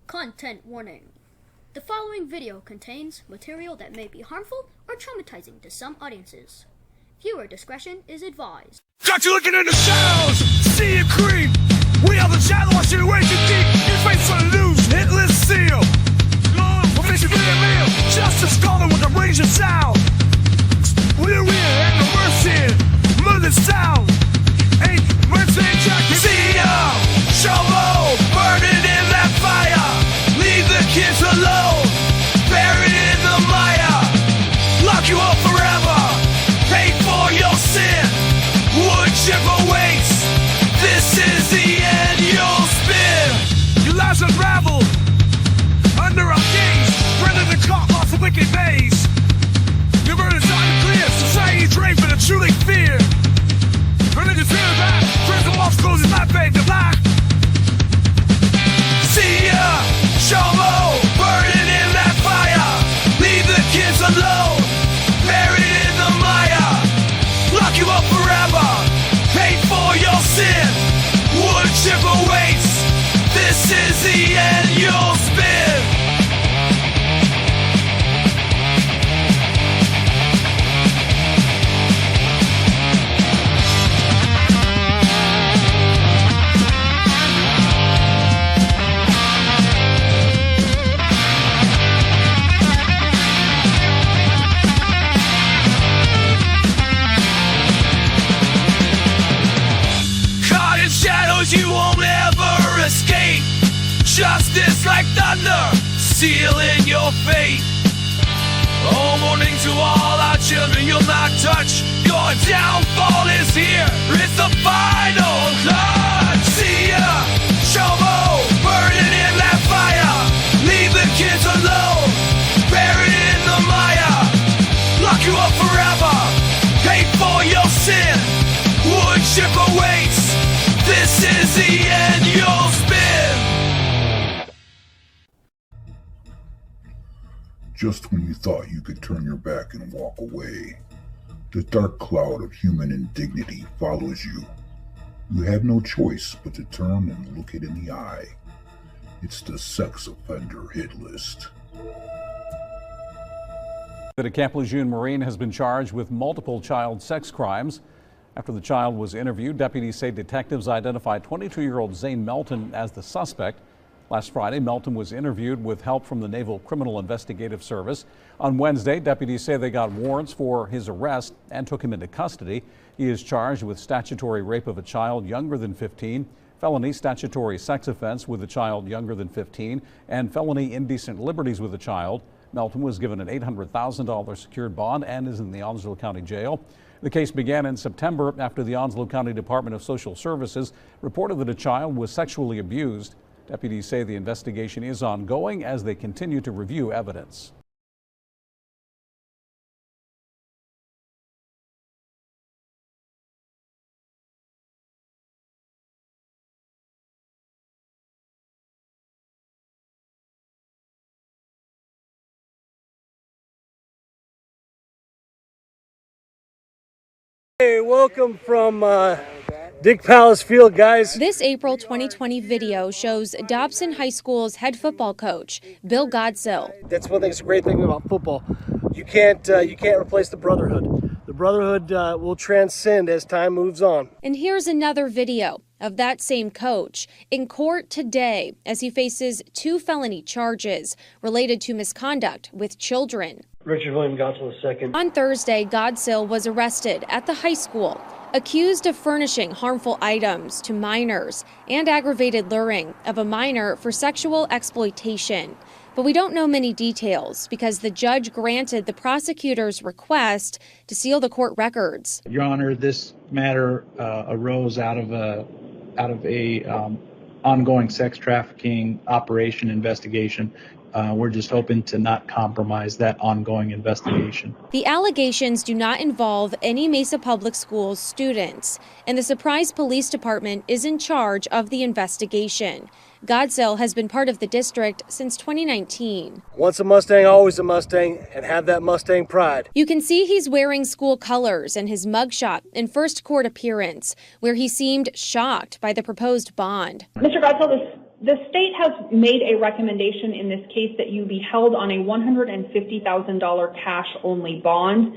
Content warning. The following video contains material that may be harmful or traumatizing to some audiences. Viewer discretion is advised. Got you looking in the shadows, see it creep. We are the shadow, I should way too deep. Your face on loose, Hitlist seal. We're facing real meal, justice calling with a range of sound. We're real and the mercy, murder sound. Ain't mercy, Jack. See ya, shovel, burning in that fire. Leave the kids alone, buried in the mire. Lock you up forever, pay for your sin. Wood chip awaits, this is the end you'll spin. Your lives unraveled, under our gaze, rather than caught off a wicked maze. Your burdens unclear, society draped in a truly fear. Religious fear back, friends and walls closes my fade to black. See ya, shovel, burning in that fire. Leave the kids alone, buried in the mire. Lock you up forever, pay for your sin. Wood chip awaits, this is the end you'll spin. You won't ever escape. Justice like thunder, sealing your fate. Oh, warning to all our children, you'll not touch. Your downfall is here, it's the final touch. See ya, shovel, burning in that fire. Leave the kids alone, buried in the mire. Lock you up forever, pay for your sin. Wood chip awaits, this is the end you'll spin. Just when you thought you could turn your back and walk away, the dark cloud of human indignity follows you. You have no choice but to turn and look it in the eye. It's the sex offender hit list. A Camp Lejeune Marine has been charged with multiple child sex crimes. After the child was interviewed, deputies say detectives identified 22-year-old Zane Melton as the suspect. Last Friday, Melton was interviewed with help from the Naval Criminal Investigative Service. On Wednesday, deputies say they got warrants for his arrest and took him into custody. He is charged with statutory rape of a child younger than 15, felony statutory sex offense with a child younger than 15, and felony indecent liberties with a child. Melton was given an $800,000 secured bond and is in the Onslow County Jail. The case began in September after the Onslow County Department of Social Services reported that a child was sexually abused. Deputies say the investigation is ongoing as they continue to review evidence. Hey, welcome from Dick Palace Field, guys. This April 2020 video shows Dobson High School's head football coach, Bill Godsill. That's one thing that's a great thing about football. You can't replace the brotherhood. The brotherhood will transcend as time moves on. And here's another video of that same coach in court today as he faces 2 felony charges related to misconduct with children. Richard William Godsill II. On Thursday, Godsill was arrested at the high school, accused of furnishing harmful items to minors and aggravated luring of a minor for sexual exploitation. But we don't know many details because the judge granted the prosecutor's request to seal the court records. Your Honor, this matter arose out of a ongoing sex trafficking operation investigation. We're just hoping to not compromise that ongoing investigation. The allegations do not involve any Mesa Public Schools students, and the Surprise Police Department is in charge of the investigation. Godsill has been part of the district since 2019. Once a Mustang, always a Mustang, and have that Mustang pride. You can see he's wearing school colors in his mugshot in first court appearance, where he seemed shocked by the proposed bond. Mr. Godsill, this The state has made a recommendation in this case that you be held on a $150,000 cash-only bond.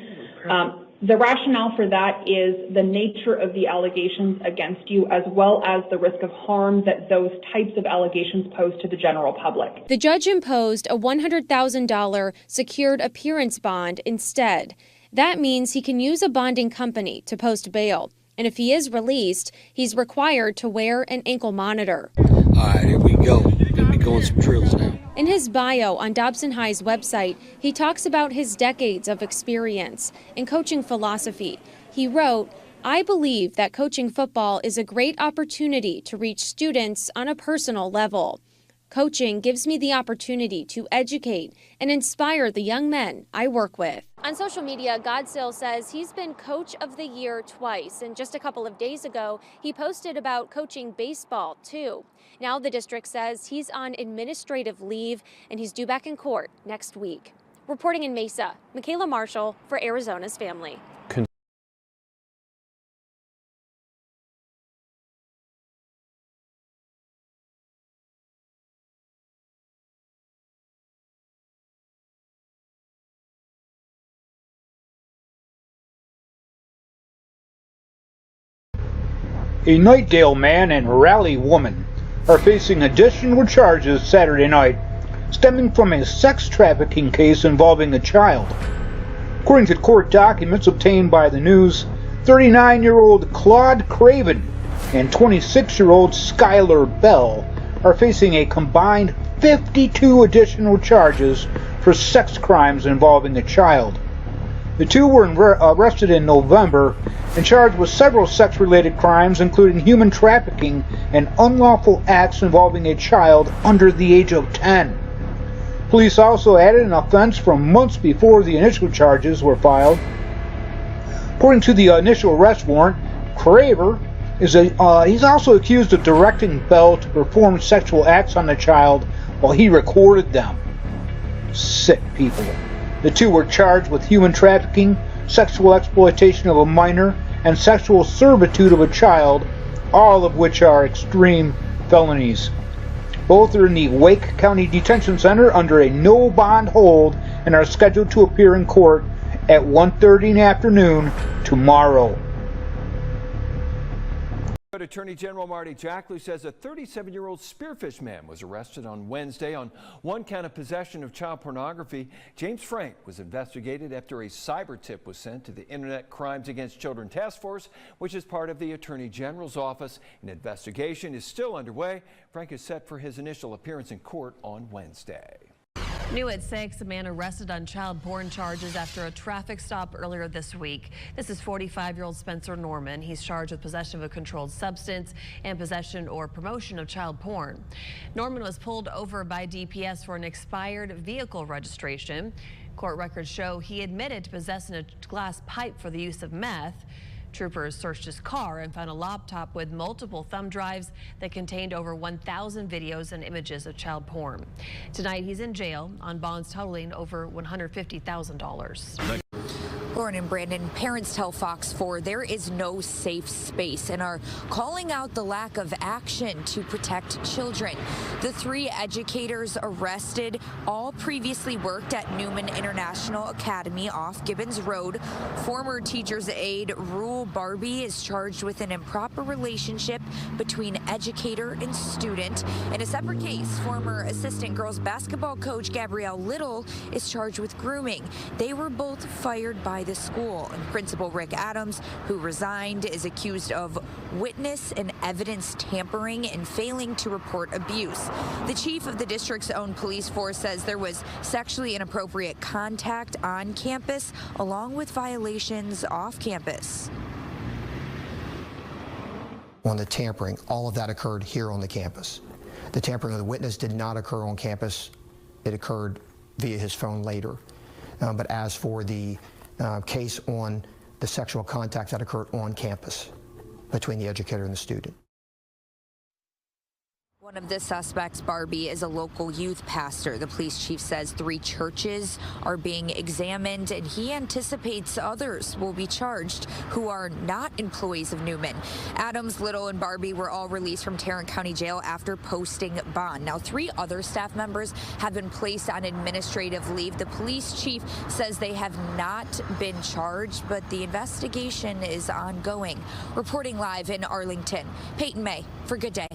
The rationale for that is the nature of the allegations against you, as well as the risk of harm that those types of allegations pose to the general public. The judge imposed a $100,000 secured appearance bond instead. That means he can use a bonding company to post bail. And if he is released, he's required to wear an ankle monitor. All right, here we go. Gonna be going some drills now. In his bio on Dobson High's website, he talks about his decades of experience in coaching philosophy. He wrote, "I believe that coaching football is a great opportunity to reach students on a personal level. Coaching gives me the opportunity to educate and inspire the young men I work with." On social media, Godsill says he's been Coach of the Year twice, and just a couple of days ago, he posted about coaching baseball, too. Now the district says he's on administrative leave, and he's due back in court next week. Reporting in Mesa, Michaela Marshall for Arizona's Family. A Knightdale man and Raleigh woman are facing additional charges Saturday night, stemming from a sex trafficking case involving a child. According to court documents obtained by the News, 39-year-old Claude Craven and 26-year-old Skylar Bell are facing a combined 52 additional charges for sex crimes involving a child. The two were arrested in November and charged with several sex-related crimes, including human trafficking and unlawful acts involving a child under the age of 10. Police also added an offense from months before the initial charges were filed. According to the initial arrest warrant, Craver he's also accused of directing Bell to perform sexual acts on the child while he recorded them. Sick people. The two were charged with human trafficking, sexual exploitation of a minor, and sexual servitude of a child, all of which are extreme felonies. Both are in the Wake County Detention Center under a no-bond hold and are scheduled to appear in court at 1:30 in the afternoon tomorrow. Attorney General Marty Jackley says a 37-year-old Spearfish man was arrested on Wednesday on one count of possession of child pornography. James Frank was investigated after a cyber tip was sent to the Internet Crimes Against Children Task Force, which is part of the Attorney General's office. An investigation is still underway. Frank is set for his initial appearance in court on Wednesday. New at 6, a man arrested on child porn charges after a traffic stop earlier this week. This is 45-year-old Spencer Norman. He's charged with possession of a controlled substance and possession or promotion of child porn. Norman was pulled over by DPS for an expired vehicle registration. Court records show he admitted to possessing a glass pipe for the use of meth. Troopers searched his car and found a laptop with multiple thumb drives that contained over 1,000 videos and images of child porn. Tonight, he's in jail on bonds totaling over $150,000. Lauren and Brandon, parents tell Fox 4 there is no safe space and are calling out the lack of action to protect children. The 3 educators arrested all previously worked at Newman International Academy off Gibbons Road. Former teacher's aide Rule Barbie is charged with an improper relationship between educator and student. In a separate case, former assistant girls basketball coach Gabrielle Little is charged with grooming. They were both fired by the school, and Principal Rick Adams, who resigned, is accused of witness and evidence tampering and failing to report abuse. The chief of the district's own police force says there was sexually inappropriate contact on campus along with violations off campus. On the tampering, all of that occurred here on the campus. The tampering of the witness did not occur on campus. It occurred via his phone later. But as for the case on the sexual contact, that occurred on campus between the educator and the student. One of the suspects, Barbie, is a local youth pastor. The police chief says 3 churches are being examined, and he anticipates others will be charged who are not employees of Newman. Adams, Little, and Barbie were all released from Tarrant County Jail after posting bond. Now, 3 other staff members have been placed on administrative leave. The police chief says they have not been charged, but the investigation is ongoing. Reporting live in Arlington, Peyton May for Good Day.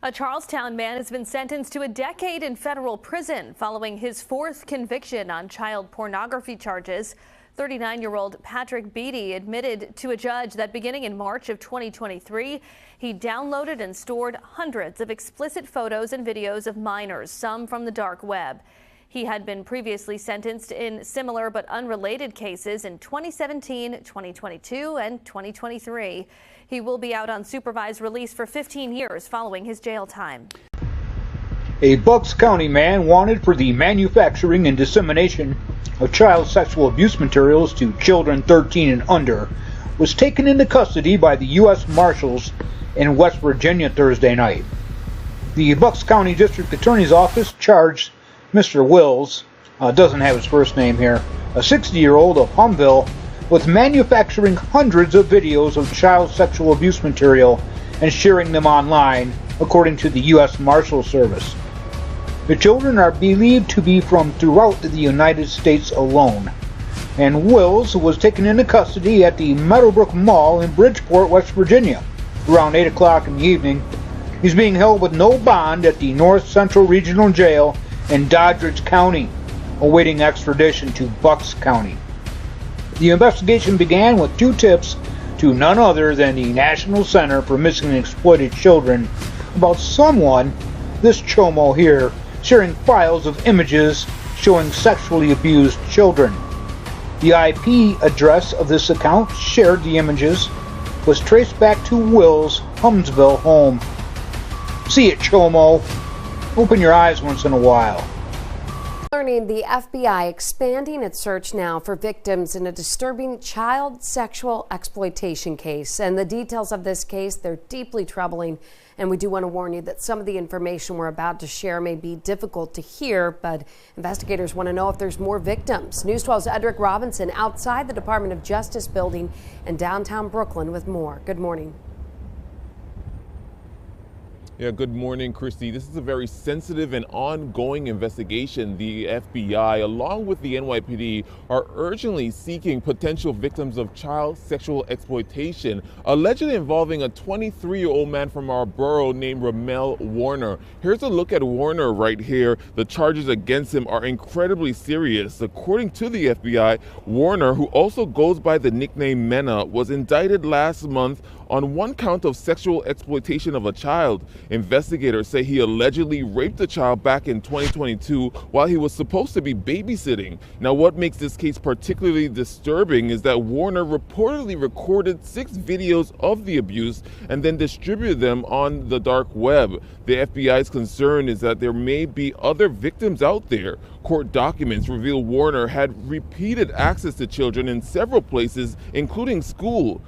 A Charlestown man has been sentenced to a decade in federal prison following his 4th conviction on child pornography charges. 39-year-old Patrick Beatty admitted to a judge that beginning in March of 2023, he downloaded and stored hundreds of explicit photos and videos of minors, some from the dark web. He had been previously sentenced in similar but unrelated cases in 2017, 2022, and 2023. He will be out on supervised release for 15 years following his jail time. A Bucks County man wanted for the manufacturing and dissemination of child sexual abuse materials to children 13 and under was taken into custody by the U.S. Marshals in West Virginia Thursday night. The Bucks County District Attorney's Office charged Mr. Wills, doesn't have his first name here, a 60-year-old of Humville, with manufacturing hundreds of videos of child sexual abuse material and sharing them online, according to the U.S. Marshals Service. The children are believed to be from throughout the United States alone, and Wills was taken into custody at the Meadowbrook Mall in Bridgeport, West Virginia, around 8 o'clock in the evening. He's being held with no bond at the North Central Regional Jail in Doddridge County, awaiting extradition to Bucks County. The investigation began with 2 tips to none other than the National Center for Missing and Exploited Children about someone, this chomo here, sharing files of images showing sexually abused children. The IP address of this account shared the images was traced back to Will's Humsville home. See it, chomo. Open your eyes once in a while. Learning the FBI expanding its search now for victims in a disturbing child sexual exploitation case. And the details of this case, they're deeply troubling. And we do want to warn you that some of the information we're about to share may be difficult to hear, but investigators want to know if there's more victims. News 12's Edric Robinson outside the Department of Justice building in downtown Brooklyn with more. Good morning. Yeah, good morning, Christy. This is a very sensitive and ongoing investigation. The FBI, along with the NYPD, are urgently seeking potential victims of child sexual exploitation, allegedly involving a 23-year-old man from our borough named Ramel Warner. Here's a look at Warner right here. The charges against him are incredibly serious. According to the FBI, Warner, who also goes by the nickname Mena, was indicted last month on 1 count of sexual exploitation of a child. Investigators say he allegedly raped a child back in 2022 while he was supposed to be babysitting. Now, what makes this case particularly disturbing is that Warner reportedly recorded 6 videos of the abuse and then distributed them on the dark web. The FBI's concern is that there may be other victims out there. Court documents reveal Warner had repeated access to children in several places, including schools.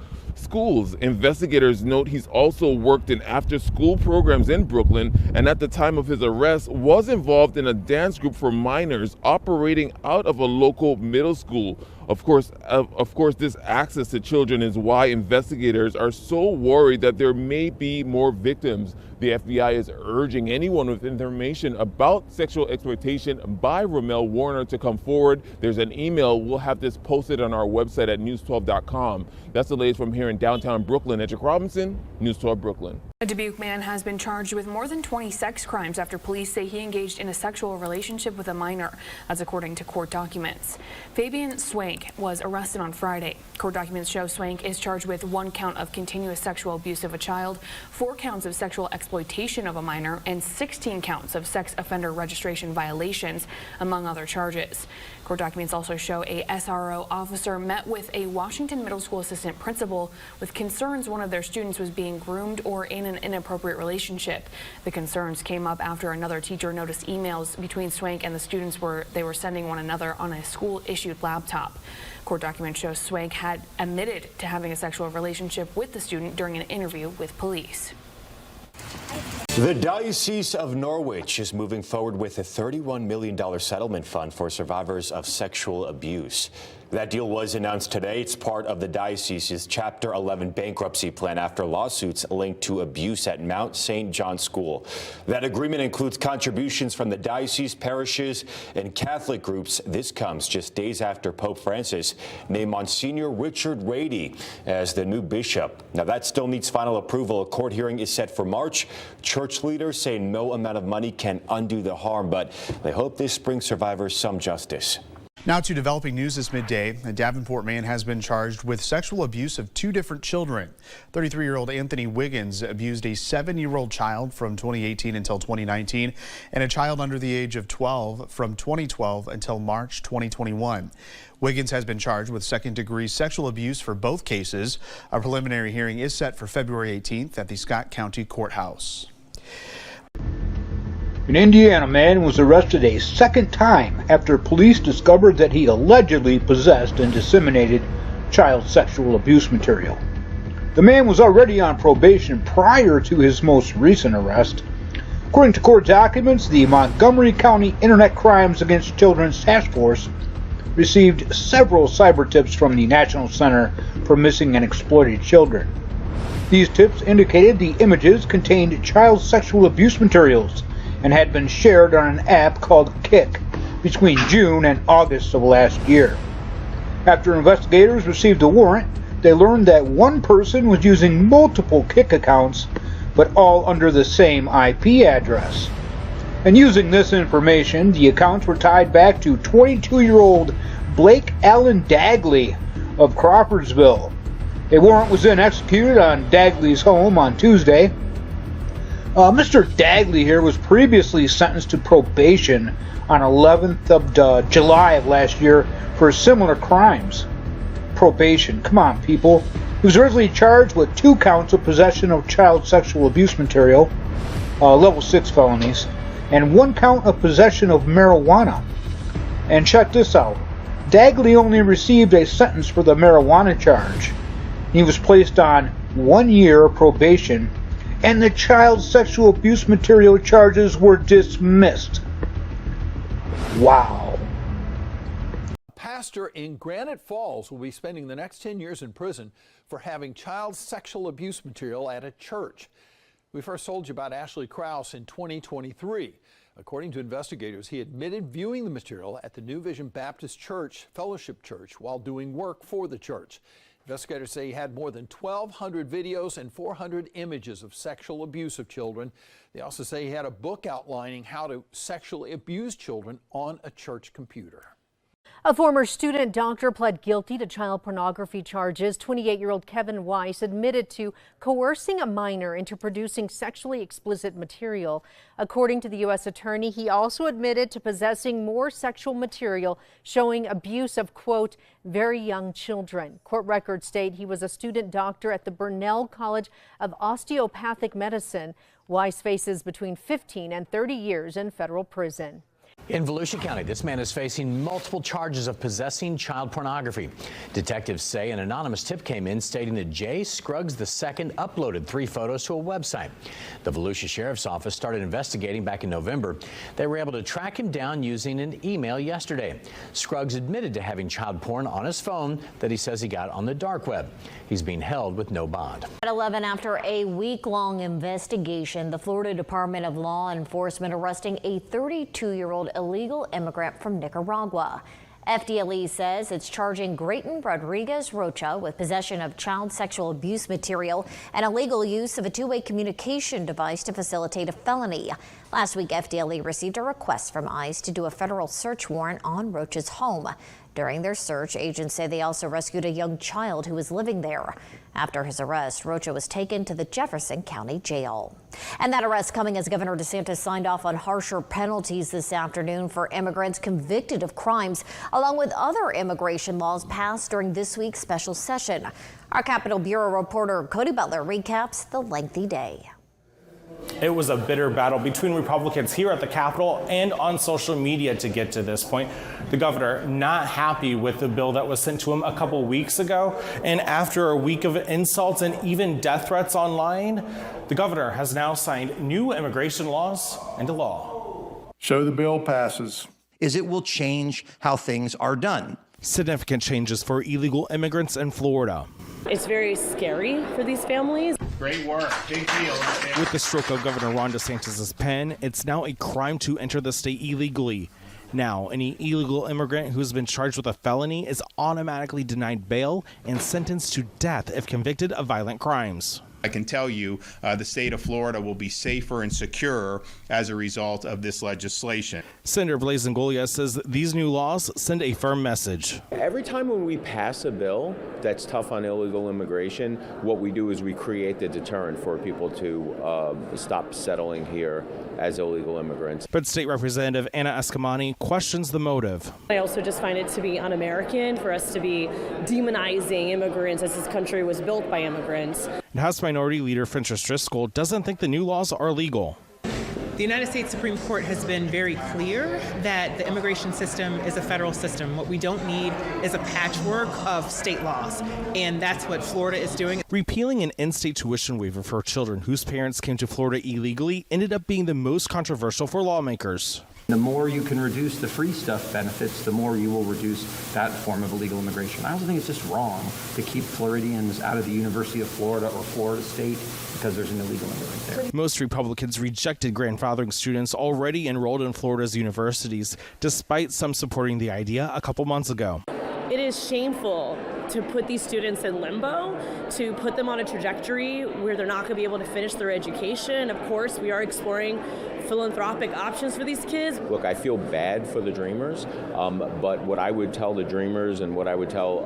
Investigators note he's also worked in after-school programs in Brooklyn, and at the time of his arrest was involved in a dance group for minors operating out of a local middle school. Of course, this access to children is why investigators are so worried that there may be more victims. The FBI is urging anyone with information about sexual exploitation by Ramel Warner to come forward. There's an email. We'll have this posted on our website at news12.com. That's the latest from here in downtown Brooklyn. Edric Robinson, News 12 Brooklyn. A Dubuque man has been charged with more than 20 sex crimes after police say he engaged in a sexual relationship with a minor. That's according to court documents. Fabian Swank was arrested on Friday. Court documents show Swank is charged with 1 count of continuous sexual abuse of a child, 4 counts of sexual exploitation of a minor, and 16 counts of sex offender registration violations, among other charges. Court documents also show a SRO officer met with a Washington middle school assistant principal with concerns one of their students was being groomed or in an inappropriate relationship. The concerns came up after another teacher noticed emails between Swank and the students where they were sending one another on a school-issued laptop. Court documents show Swank had admitted to having a sexual relationship with the student during an interview with police. The Diocese of Norwich is moving forward with a $31 million settlement fund for survivors of sexual abuse. That deal was announced today. It's part of the diocese's Chapter 11 bankruptcy plan after lawsuits linked to abuse at Mount St. John School. That agreement includes contributions from the diocese, parishes, and Catholic groups. This comes just days after Pope Francis named Monsignor Richard Rady as the new bishop. Now, that still needs final approval. A court hearing is set for March. Church leaders say no amount of money can undo the harm, but they hope this brings survivors some justice. Now to developing news this midday. A Davenport man has been charged with sexual abuse of two different children. 33-year-old Anthony Wiggins abused a 7-year-old child from 2018 until 2019 and a child under the age of 12 from 2012 until March 2021. Wiggins has been charged with second-degree sexual abuse for both cases. A preliminary hearing is set for February 18th at the Scott County Courthouse. An Indiana man was arrested a second time after police discovered that he allegedly possessed and disseminated child sexual abuse material. The man was already on probation prior to his most recent arrest. According to court documents, the Montgomery County Internet Crimes Against Children's Task Force received several cyber tips from the National Center for Missing and Exploited Children. These tips indicated the images contained child sexual abuse materials and had been shared on an app called Kik between June and August of last year. After investigators received a warrant, they learned that one person was using multiple Kik accounts, but all under the same IP address. And using this information, the accounts were tied back to 22-year-old Blake Allen Dagley of Crawfordsville. A warrant was then executed on Dagley's home on Tuesday. Mr. Dagley here was previously sentenced to probation on 11th of July of last year for similar crimes. Probation, come on people. He was originally charged with 2 counts of possession of child sexual abuse material, level 6 felonies, and 1 count of possession of marijuana. And check this out. Dagley only received a sentence for the marijuana charge. He was placed on 1 year probation, and the child sexual abuse material charges were dismissed. Wow. A pastor in Granite Falls will be spending the next 10 years in prison for having child sexual abuse material at a church. We first told you about Ashley Krause in 2023. According to investigators, he admitted viewing the material at the New Vision Baptist Church Fellowship Church while doing work for the church. Investigators say he had more than 1,200 videos and 400 images of sexual abuse of children. They also say he had a book outlining how to sexually abuse children on a church computer. A former student doctor pled guilty to child pornography charges. 28-year-old Kevin Weiss admitted to coercing a minor into producing sexually explicit material. According to the U.S. attorney, he also admitted to possessing more sexual material showing abuse of, quote, very young children. Court records state he was a student doctor at the Burnell College of Osteopathic Medicine. Weiss faces between 15 and 30 years in federal prison. In Volusia County, this man is facing multiple charges of possessing child pornography. Detectives say an anonymous tip came in stating that Jay Scruggs II uploaded 3 photos to a website. The Volusia Sheriff's Office started investigating back in November. They were able to track him down using an email yesterday. Scruggs admitted to having child porn on his phone that he says he got on the dark web. He's being held with no bond. At 11, after a week-long investigation, the Florida Department of Law Enforcement arresting a 32-year-old illegal immigrant from Nicaragua. FDLE says it's charging Grayton Rodriguez Rocha with possession of child sexual abuse material and illegal use of a two-way communication device to facilitate a felony. Last week, FDLE received a request from ICE to do a federal search warrant on Rocha's home. During their search, agents say they also rescued a young child who was living there. After his arrest, Rocha was taken to the Jefferson County Jail. And that arrest coming as Governor DeSantis signed off on harsher penalties this afternoon for immigrants convicted of crimes, along with other immigration laws passed during this week's special session. Our Capitol Bureau reporter Cody Butler recaps the lengthy day. It was a bitter battle between Republicans here at the Capitol and on social media to get to this point. The governor not happy with the bill that was sent to him a couple weeks ago. And after a week of insults and even death threats online, the governor has now signed new immigration laws into law. So the bill passes. It will change how things are done. Significant changes for illegal immigrants in Florida. It's very scary for these families. Great work. Big deal. With the stroke of Governor Ron DeSantis' pen, it's now a crime to enter the state illegally. Now, any illegal immigrant who's been charged with a felony is automatically denied bail and sentenced to death if convicted of violent crimes. I can tell you the state of Florida will be safer and secure as a result of this legislation. Senator Blaise Ngolia says these new laws send a firm message. Every time when we pass a bill that's tough on illegal immigration, what we do is we create the deterrent for people to stop settling here as illegal immigrants. But State Representative Anna Eskamani questions the motive. I also just find it to be un-American for us to be demonizing immigrants as this country was built by immigrants. And House Minority Leader Fentrice Driscoll doesn't think the new laws are legal. The United States Supreme Court has been very clear that the immigration system is a federal system. What we don't need is a patchwork of state laws, and that's what Florida is doing. Repealing an in-state tuition waiver for children whose parents came to Florida illegally ended up being the most controversial for lawmakers. The more you can reduce the free stuff benefits, the more you will reduce that form of illegal immigration. I also think it's just wrong to keep Floridians out of the University of Florida or Florida State because there's an illegal immigrant there. Most Republicans rejected grandfathering students already enrolled in Florida's universities, despite some supporting the idea a couple months ago. It is shameful to put these students in limbo, to put them on a trajectory where they're not going to be able to finish their education. Of course, we are exploring philanthropic options for these kids. Look, I feel bad for the Dreamers, but what I would tell the Dreamers and what I would tell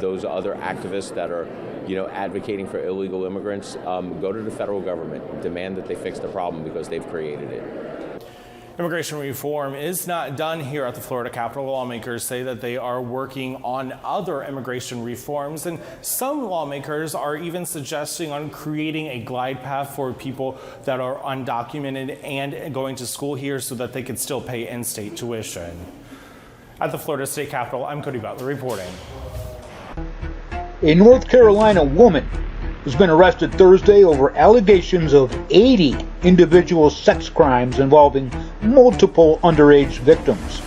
those other activists that are advocating for illegal immigrants, go to the federal government, demand that they fix the problem because they've created it. Immigration reform is not done here at the Florida Capitol. Lawmakers say that they are working on other immigration reforms, and some lawmakers are even suggesting on creating a glide path for people that are undocumented and going to school here so that they could still pay in-state tuition. At the Florida State Capitol, I'm Cody Butler reporting. A North Carolina woman has been arrested Thursday over allegations of 80 individual sex crimes involving multiple underage victims.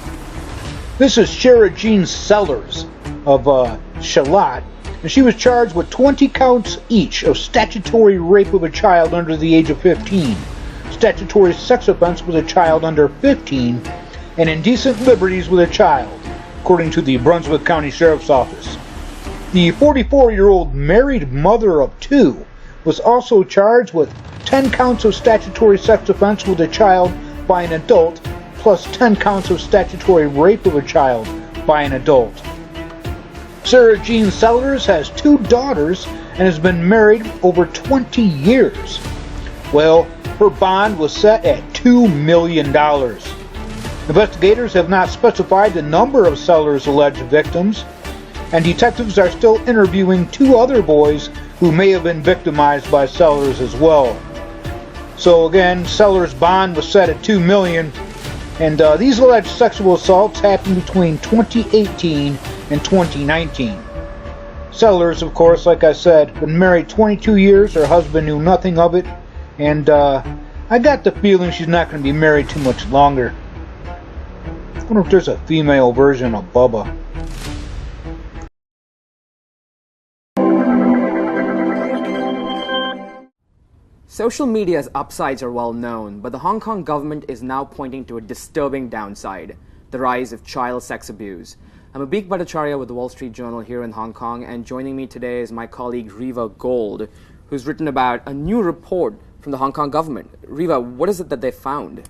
This is Shara Jean Sellers of Charlotte, and she was charged with 20 counts each of statutory rape of a child under the age of 15, statutory sex offense with a child under 15, and indecent liberties with a child, according to the Brunswick County Sheriff's Office. The 44-year-old married mother of two was also charged with 10 counts of statutory sex offense with a child by an adult, plus 10 counts of statutory rape of a child by an adult. Shara Jean Sellers has 2 daughters and has been married over 20 years. Well, her bond was set at $2 million. Investigators have not specified the number of Sellers' alleged victims, and detectives are still interviewing 2 other boys who may have been victimized by Sellers as well. So again, Sellers' bond was set at $2 million, and these alleged sexual assaults happened between 2018 and 2019. Sellers, of course, like I said, been married 22 years. Her husband knew nothing of it, and I got the feeling she's not going to be married too much longer. I wonder if there's a female version of Bubba. Social media's upsides are well known, but the Hong Kong government is now pointing to a disturbing downside: the rise of child sex abuse. I'm Abik Bhattacharya with the Wall Street Journal here in Hong Kong, and joining me today is my colleague Riva Gold, who's written about a new report from the Hong Kong government. Riva, what is it that they found?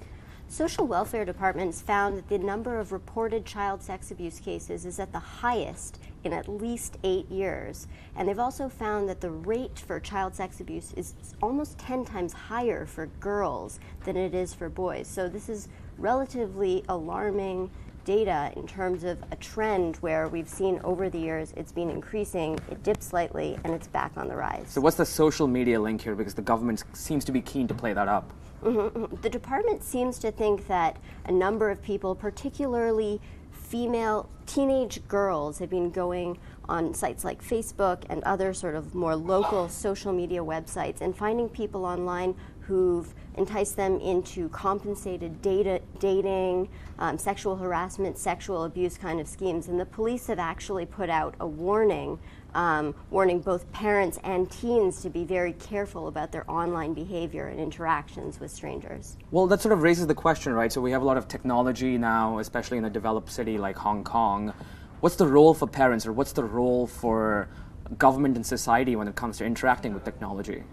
Social welfare departments found that the number of reported child sex abuse cases is at the highest in at least 8 years. And they've also found that the rate for child sex abuse is almost 10 times higher for girls than it is for boys. So this is relatively alarming data in terms of a trend where we've seen over the years it's been increasing, it dipped slightly, and it's back on the rise. So what's the social media link here? Because the government seems to be keen to play that up. The department seems to think that a number of people, particularly female teenage girls, have been going on sites like Facebook and other sort of more local social media websites and finding people online who've enticed them into compensated dating, sexual harassment, sexual abuse kind of schemes. And the police have actually put out a warning, warning both parents and teens to be very careful about their online behavior and interactions with strangers. Well, that sort of raises the question, right? So we have a lot of technology now, especially in a developed city like Hong Kong. What's the role for parents, or what's the role for government and society when it comes to interacting with technology?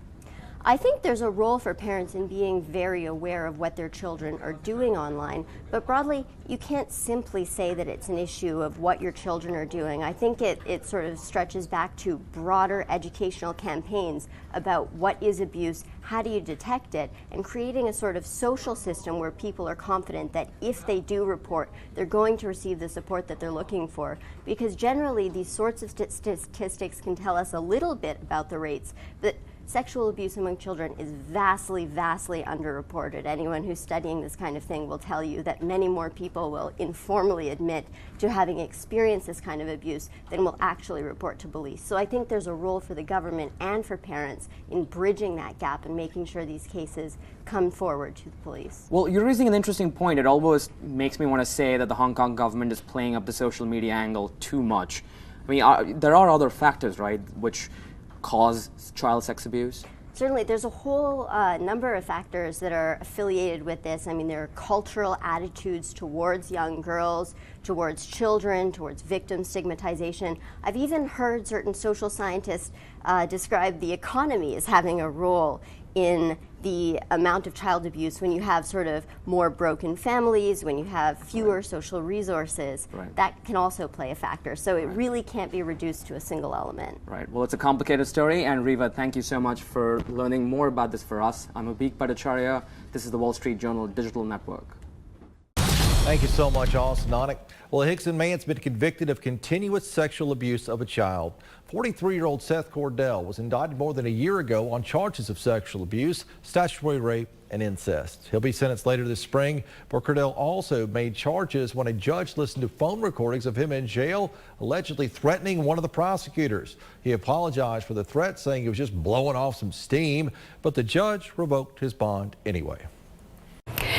I think there's a role for parents in being very aware of what their children are doing online, but broadly, you can't simply say that it's an issue of what your children are doing. I think it sort of stretches back to broader educational campaigns about what is abuse, how do you detect it, and creating a sort of social system where people are confident that if they do report, they're going to receive the support that they're looking for. Because generally, these sorts of statistics can tell us a little bit about the rates, but sexual abuse among children is vastly, vastly underreported. Anyone who's studying this kind of thing will tell you that many more people will informally admit to having experienced this kind of abuse than will actually report to police. So I think there's a role for the government and for parents in bridging that gap and making sure these cases come forward to the police. Well, you're raising an interesting point. It almost makes me want to say that the Hong Kong government is playing up the social media angle too much. I mean, there are other factors, right, which cause child sex abuse? Certainly, there's a whole number of factors that are affiliated with this. I mean, there are cultural attitudes towards young girls, towards children, towards victim stigmatization. I've even heard certain social scientists describe the economy as having a role in the amount of child abuse when you have sort of more broken families, when you have fewer social resources. Right. That can also play a factor. So it really can't be reduced to a single element. Right. Well, it's a complicated story, and Riva, thank you so much for learning more about this for us. I'm Abik Bhattacharya. This is the Wall Street Journal Digital Network. Thank you so much, Austin Onick. Well, a Hickson man's been convicted of continuous sexual abuse of a child. 43-year-old Seth Cordell was indicted more than a year ago on charges of sexual abuse, statutory rape, and incest. He'll be sentenced later this spring. But Cordell also made charges when a judge listened to phone recordings of him in jail, allegedly threatening one of the prosecutors. He apologized for the threat, saying he was just blowing off some steam, but the judge revoked his bond anyway.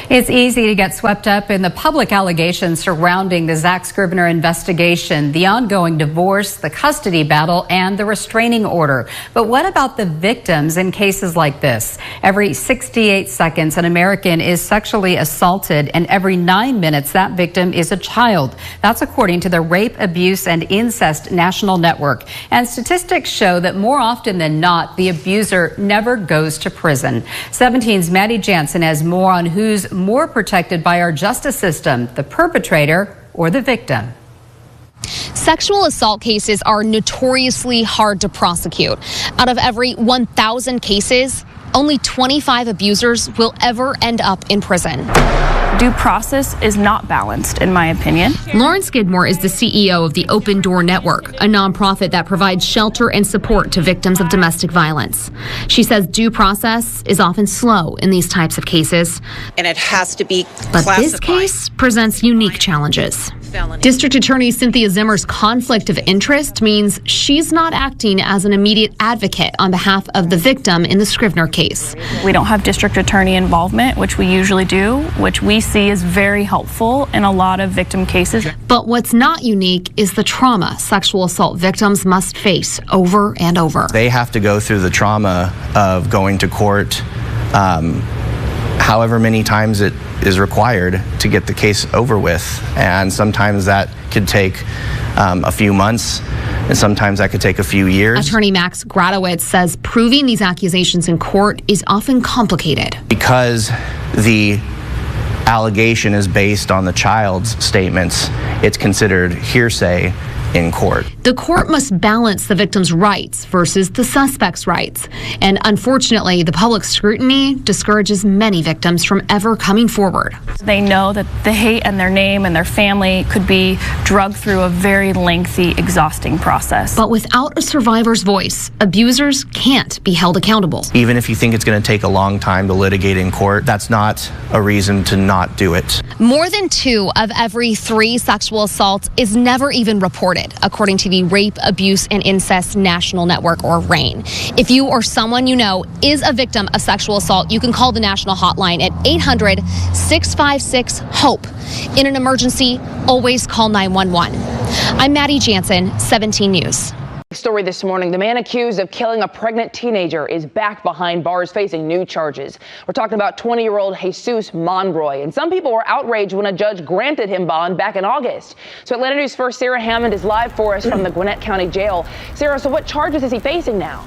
It's easy to get swept up in the public allegations surrounding the Zach Scrivener investigation, the ongoing divorce, the custody battle, and the restraining order. But what about the victims in cases like this? Every 68 seconds, an American is sexually assaulted, and every 9 minutes, that victim is a child. That's according to the Rape, Abuse, and Incest National Network. And statistics show that more often than not, the abuser never goes to prison. 17's Maddie Jansen has more on who's more protected by our justice system, the perpetrator or the victim. Sexual assault cases are notoriously hard to prosecute. Out of every 1,000 cases, only 25 abusers will ever end up in prison. Due process is not balanced, in my opinion. Lauren Skidmore is the CEO of the Open Door Network, a nonprofit that provides shelter and support to victims of domestic violence. She says due process is often slow in these types of cases. And it has to be But classified. this case presents unique challenges. District Attorney Cynthia Zimmer's conflict of interest means she's not acting as an immediate advocate on behalf of the victim in the Scrivener case. We don't have district attorney involvement, which we usually do, which we see is very helpful in a lot of victim cases. But what's not unique is the trauma sexual assault victims must face over and over. They have to go through the trauma of going to court however many times it is required to get the case over with. And sometimes that could take a few months, and sometimes that could take a few years. Attorney Max Gradowitz says proving these accusations in court is often complicated. Because the allegation is based on the child's statements, it's considered hearsay, in court. The court must balance the victim's rights versus the suspect's rights. And unfortunately, the public scrutiny discourages many victims from ever coming forward. They know that the hate and their name and their family could be drugged through a very lengthy, exhausting process. But without a survivor's voice, abusers can't be held accountable. Even if you think it's going to take a long time to litigate in court, that's not a reason to not do it. More than 2 of every 3 sexual assaults is never even reported, according to the Rape, Abuse, and Incest National Network, or RAINN. If you or someone you know is a victim of sexual assault, you can call the national hotline at 800-656-HOPE. In an emergency, always call 911. I'm Maddie Jansen, 17 News. Story this morning, the man accused of killing a pregnant teenager is back behind bars facing new charges. We're talking about 20-year-old Jesus Monroy, and some people were outraged when a judge granted him bond back in August. So Atlanta News First Sarah Hammond is live for us from the Gwinnett County Jail. Sarah, so what charges is he facing now?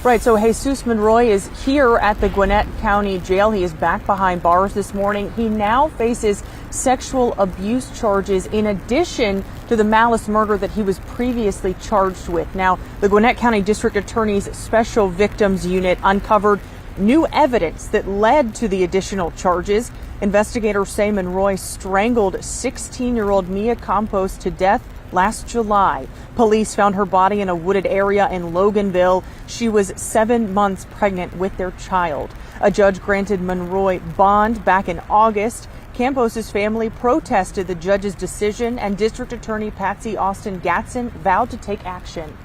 Right, so Jesus Monroy is here at the Gwinnett County Jail. He is back behind bars this morning. He now faces sexual abuse charges in addition to the malice murder that he was previously charged with. Now, the Gwinnett County District Attorney's Special Victims Unit uncovered new evidence that led to the additional charges. Investigators say Monroy strangled 16-year-old Mia Campos to death last July. Police found her body in a wooded area in Loganville. She was 7 months pregnant with their child. A judge granted Monroy bond back in August. Campos's family protested the judge's decision, and District Attorney Patsy Austin Gatson vowed to take action.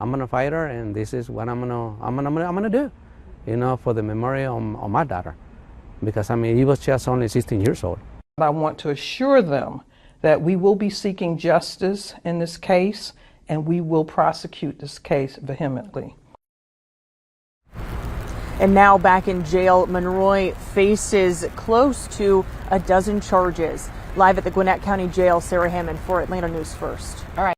I'm gonna fight her, and this is what I'm gonna do, you know, for the memory on my daughter, because I mean, he was just only 16 years old. I want to assure them that we will be seeking justice in this case, and we will prosecute this case vehemently. And now back in jail, Monroy faces close to a dozen charges. Live at the Gwinnett County Jail, Sarah Hammond for Atlanta News First. All right.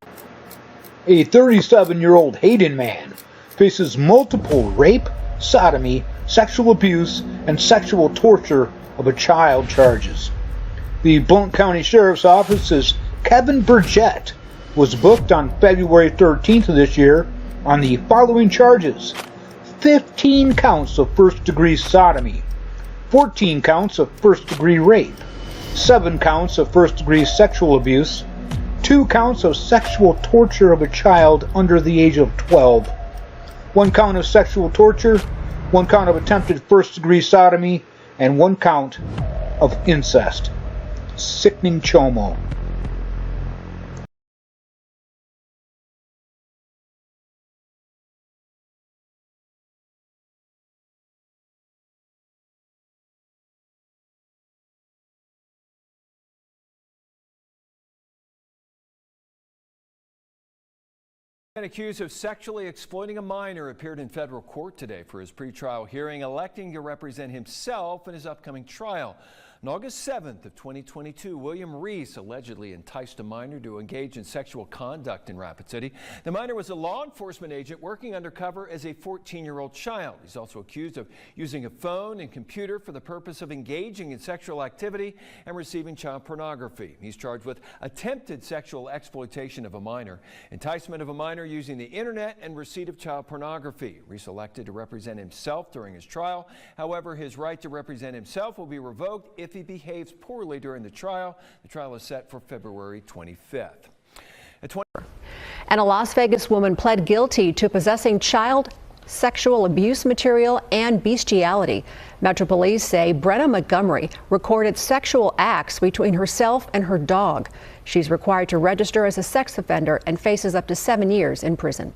A 37-year-old Hayden man faces multiple rape, sodomy, sexual abuse, and sexual torture of a child charges. The Blount County Sheriff's Office's Kevin Burgett was booked on February 13th of this year on the following charges: 15 counts of first-degree sodomy, 14 counts of first-degree rape, 7 counts of first-degree sexual abuse, 2 counts of sexual torture of a child under the age of 12, 1 count of sexual torture, 1 count of attempted first-degree sodomy, and 1 count of incest. Sickening chomo. Man accused of sexually exploiting a minor appeared in federal court today for his pretrial hearing, electing to represent himself in his upcoming trial. On August 7th of 2022, William Reese allegedly enticed a minor to engage in sexual conduct in Rapid City. The minor was a law enforcement agent working undercover as a 14-year-old child. He's also accused of using a phone and computer for the purpose of engaging in sexual activity and receiving child pornography. He's charged with attempted sexual exploitation of a minor, enticement of a minor using the internet, and receipt of child pornography. Reese elected to represent himself during his trial. However, his right to represent himself will be revoked if he behaves poorly during the trial. The trial is set for February 25th. And a Las Vegas woman pled guilty to possessing child sexual abuse material and bestiality. Metro Police say Brenna Montgomery recorded sexual acts between herself and her dog. She's required to register as a sex offender and faces up to 7 years in prison.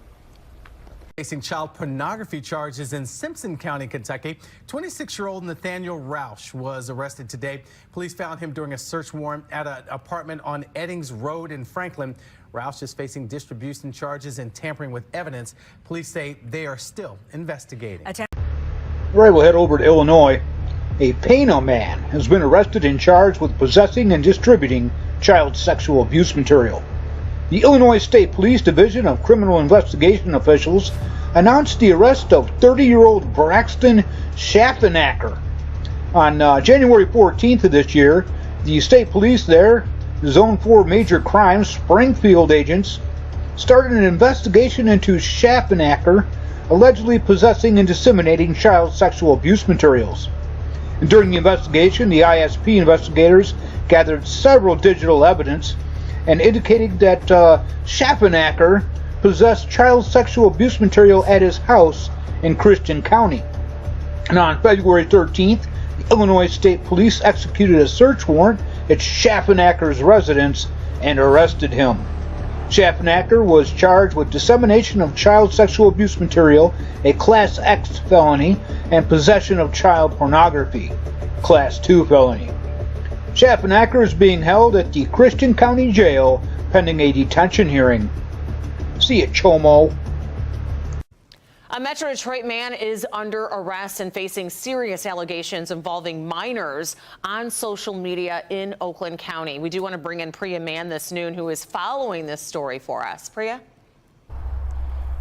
Facing child pornography charges in Simpson County, Kentucky, 26-year-old Nathaniel Roush was arrested today. Police found him during a search warrant at an apartment on Eddings Road in Franklin. Roush is facing distribution charges and tampering with evidence. Police say they are still investigating. All right, we'll head over to Illinois. A Pana man has been arrested and charged with possessing and distributing child sexual abuse material. The Illinois State Police Division of Criminal Investigation officials announced the arrest of 30-year-old Braxton Schaffenacker. On January 14th of this year, the state police there Zone 4 Major Crimes Springfield agents started an investigation into Schaffenacker allegedly possessing and disseminating child sexual abuse materials. And during the investigation, the ISP investigators gathered several digital evidence and indicated that Schaffenacker possessed child sexual abuse material at his house in Christian County. And on February 13th, the Illinois State Police executed a search warrant at Schaffenacker's residence and arrested him. Schaffenacker was charged with dissemination of child sexual abuse material, a Class X felony, and possession of child pornography, Class 2 felony. Schaffenacker is being held at the Christian County Jail pending a detention hearing. See you, Chomo. A Metro Detroit man is under arrest and facing serious allegations involving minors on social media in Oakland County. We do want to bring in Priya Mann this noon, who is following this story for us. Priya?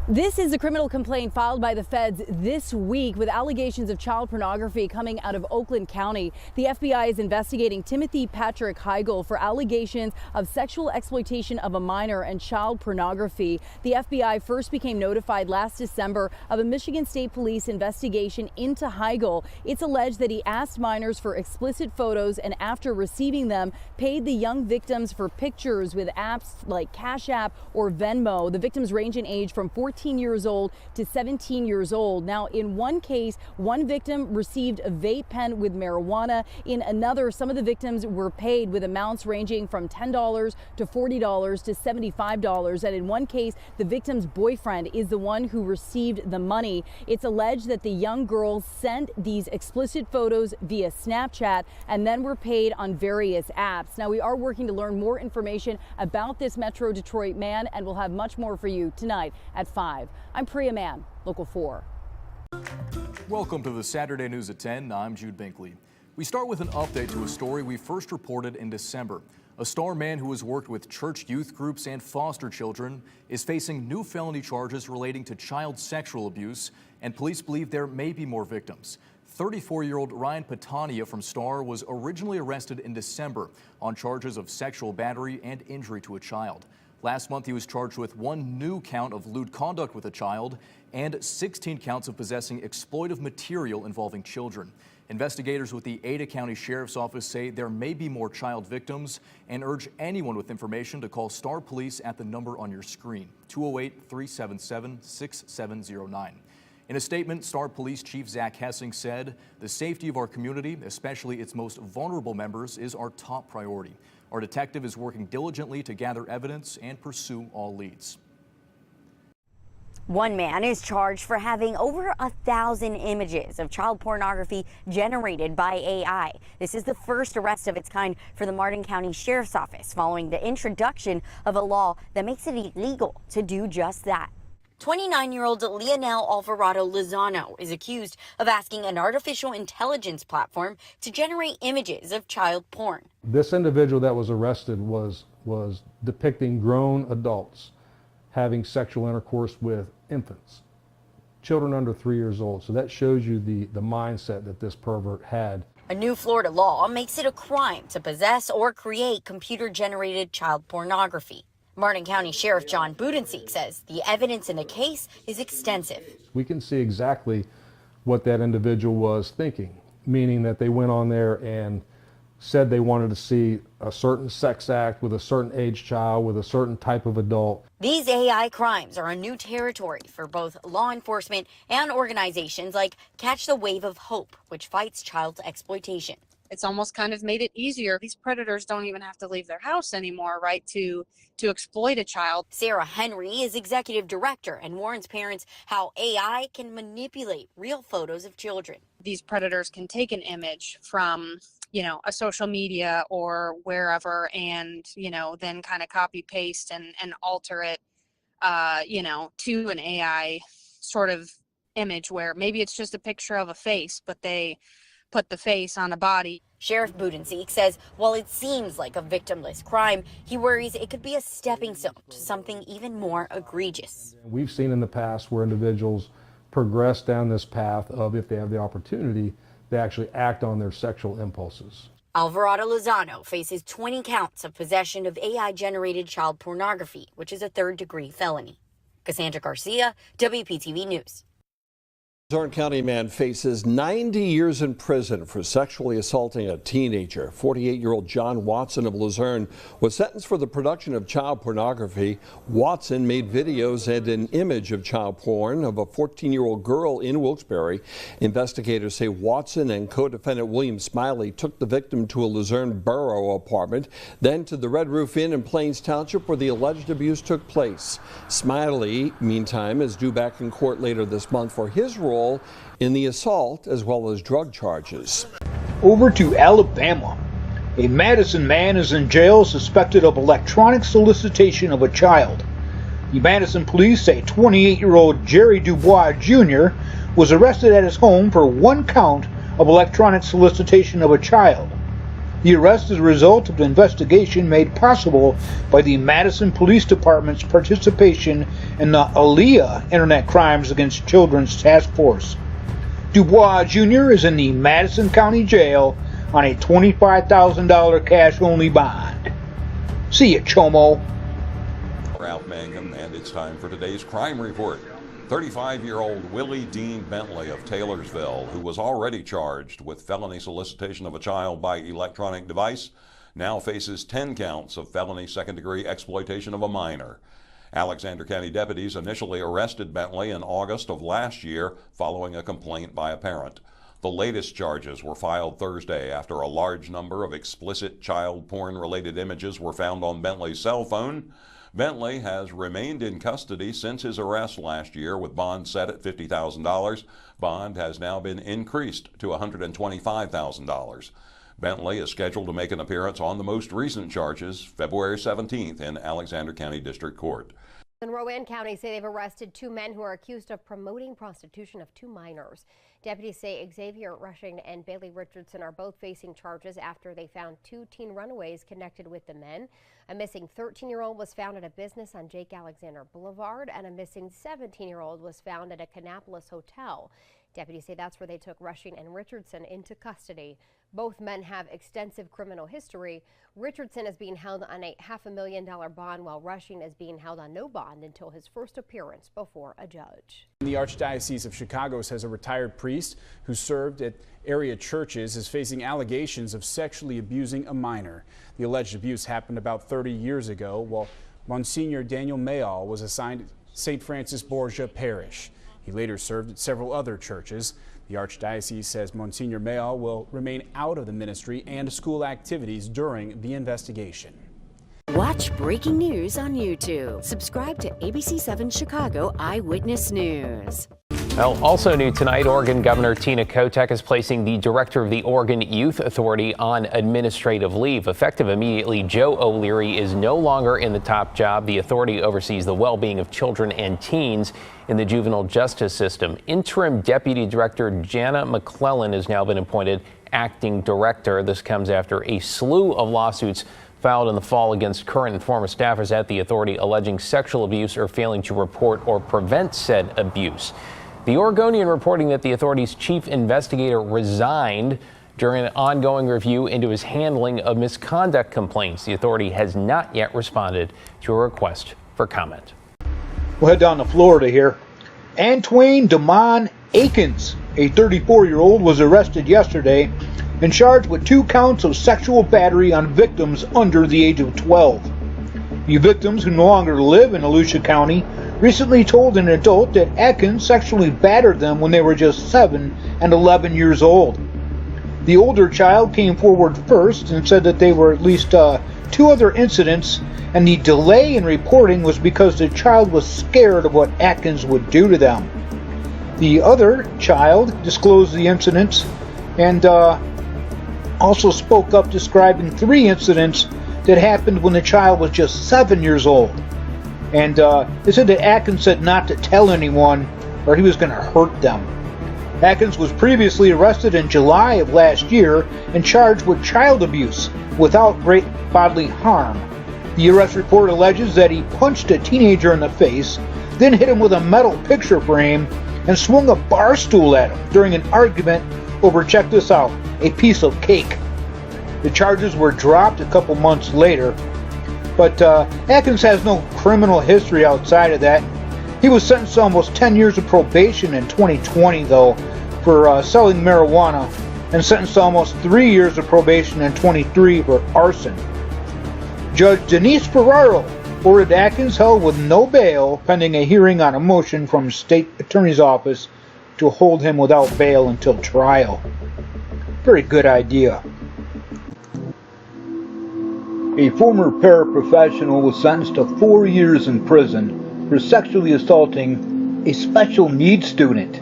This is a criminal complaint filed by the feds this week with allegations of child pornography coming out of Oakland County. The FBI is investigating Timothy Patrick Heigl for allegations of sexual exploitation of a minor and child pornography. The FBI first became notified last December of a Michigan State Police investigation into Heigl. It's alleged that he asked minors for explicit photos and after receiving them, paid the young victims for pictures with apps like Cash App or Venmo. The victims range in age from 14 years old to 17 years old. Now, in one case, one victim received a vape pen with marijuana. In another, some of the victims were paid with amounts ranging from $10 to $40 to $75. And in one case, the victim's boyfriend is the one who received the money. It's alleged that the young girls sent these explicit photos via Snapchat and then were paid on various apps. Now, we are working to learn more information about this Metro Detroit man, and we'll have much more for you tonight at 5. I'm Priya Mann, Local 4. Welcome to the Saturday News at 10. I'm Jude Binkley. We start with an update to a story we first reported in December. A Star man who has worked with church youth groups and foster children is facing new felony charges relating to child sexual abuse, and police believe there may be more victims. 34-year-old Ryan Patania from Star was originally arrested in December on charges of sexual battery and injury to a child. Last month, he was charged with one new count of lewd conduct with a child and 16 counts of possessing exploitive material involving children. Investigators with the Ada County Sheriff's Office say there may be more child victims and urge anyone with information to call Star Police at the number on your screen, 208-377-6709. In a statement, Star Police Chief Zach Hessing said, "The safety of our community, especially its most vulnerable members, is our top priority. Our detective is working diligently to gather evidence and pursue all leads." One man is charged for having over 1,000 images of child pornography generated by AI. This is the first arrest of its kind for the Martin County Sheriff's Office following the introduction of a law that makes it illegal to do just that. 29-year-old Leonel Alvarado Lozano is accused of asking an artificial intelligence platform to generate images of child porn. This individual that was arrested was depicting grown adults having sexual intercourse with infants, children under 3 years old. So that shows you the mindset that this pervert had. A new Florida law makes it a crime to possess or create computer-generated child pornography. Martin County Sheriff John Budenseek says the evidence in the case is extensive. We can see exactly what that individual was thinking, meaning that they went on there and said they wanted to see a certain sex act with a certain age child, with a certain type of adult. These AI crimes are a new territory for both law enforcement and organizations like Catch the Wave of Hope, which fights child exploitation. It's almost kind of made it easier. These predators don't even have to leave their house anymore, right, to exploit a child. Sarah Henry is executive director and warns parents how AI can manipulate real photos of children. These predators can take an image from, a social media or wherever and, then kind of copy paste and alter it, to an AI sort of image where maybe it's just a picture of a face, but they put the face on a body. Sheriff Budenseek says while it seems like a victimless crime, he worries it could be a stepping stone to something even more egregious. We've seen in the past where individuals progress down this path of, if they have the opportunity, they actually act on their sexual impulses. Alvarado Lozano faces 20 counts of possession of AI-generated child pornography, which is a third-degree felony. Cassandra Garcia, WPTV News. Luzerne County man faces 90 years in prison for sexually assaulting a teenager. 48-year-old John Watson of Luzerne was sentenced for the production of child pornography. Watson made videos and an image of child porn of a 14-year-old girl in Wilkes-Barre. Investigators say Watson and co-defendant William Smiley took the victim to a Luzerne borough apartment, then to the Red Roof Inn in Plains Township where the alleged abuse took place. Smiley, meantime, is due back in court later this month for his role in the assault as well as drug charges. Over to Alabama. A Madison man is in jail suspected of electronic solicitation of a child. The Madison police say 28-year-old Jerry Dubois Jr. was arrested at his home for one count of electronic solicitation of a child. The arrest is a result of an investigation made possible by the Madison Police Department's participation in the Aaliyah Internet Crimes Against Children's Task Force. Dubois Jr. is in the Madison County Jail on a $25,000 cash-only bond. See ya, Chomo. Ralph Mangum, and it's time for today's crime report. 35-year-old Willie Dean Bentley of Taylorsville, who was already charged with felony solicitation of a child by electronic device, now faces 10 counts of felony second-degree exploitation of a minor. Alexander County deputies initially arrested Bentley in August of last year following a complaint by a parent. The latest charges were filed Thursday after a large number of explicit child porn-related images were found on Bentley's cell phone. Bentley has remained in custody since his arrest last year with bond set at $50,000. Bond has now been increased to $125,000. Bentley is scheduled to make an appearance on the most recent charges February 17th in Alexander County District Court. In Rowan County say they've arrested two men who are accused of promoting prostitution of two minors. Deputies say Xavier Rushing and Bailey Richardson are both facing charges after they found two teen runaways connected with the men. A missing 13-year-old was found at a business on Jake Alexander Boulevard, and a missing 17-year-old was found at a Kannapolis hotel. Deputies say that's where they took Rushing and Richardson into custody. Both men have extensive criminal history. Richardson is being held on a $500,000 bond, while Rushing is being held on no bond until his first appearance before a judge. The Archdiocese of Chicago says a retired priest who served at area churches is facing allegations of sexually abusing a minor. The alleged abuse happened about 30 years ago while Monsignor Daniel Mayall was assigned St. Francis Borgia Parish. He later served at several other churches. The Archdiocese says Monsignor Mayall will remain out of the ministry and school activities during the investigation. Watch breaking news on YouTube. Subscribe to ABC7 Chicago Eyewitness News. Well, also new tonight, Oregon Governor Tina Kotek is placing the director of the Oregon Youth Authority on administrative leave. Effective immediately, Joe O'Leary is no longer in the top job. The authority oversees the well-being of children and teens in the juvenile justice system. Interim Deputy Director Jana McClellan has now been appointed acting director. This comes after a slew of lawsuits filed in the fall against current and former staffers at the authority alleging sexual abuse or failing to report or prevent said abuse. The Oregonian reporting that the authority's chief investigator resigned during an ongoing review into his handling of misconduct complaints. The authority has not yet responded to a request for comment. We'll head down to Florida here. Antwain Damon Akins, a 34-year-old, was arrested yesterday and charged with 2 counts of sexual battery on victims under the age of 12. The victims, who no longer live in Volusia County, recently told an adult that Atkins sexually battered them when they were just 7 and 11 years old. The older child came forward first and said that there were at least 2 other incidents, and the delay in reporting was because the child was scared of what Atkins would do to them. The other child disclosed the incidents and also spoke up describing 3 incidents that happened when the child was just 7 years old. And they said that Atkins said not to tell anyone or he was going to hurt them. Atkins was previously arrested in July of last year and charged with child abuse without great bodily harm. The arrest report alleges that he punched a teenager in the face, then hit him with a metal picture frame and swung a bar stool at him during an argument over, check this out, a piece of cake. The charges were dropped a couple months later, but Atkins has no criminal history outside of that. He was sentenced to almost 10 years of probation in 2020, though, for selling marijuana, and sentenced to almost 3 years of probation in 23 for arson. Judge Denise Ferraro ordered Atkins held with no bail pending a hearing on a motion from State Attorney's Office to hold him without bail until trial. Very good idea. A former paraprofessional was sentenced to 4 years in prison for sexually assaulting a special needs student.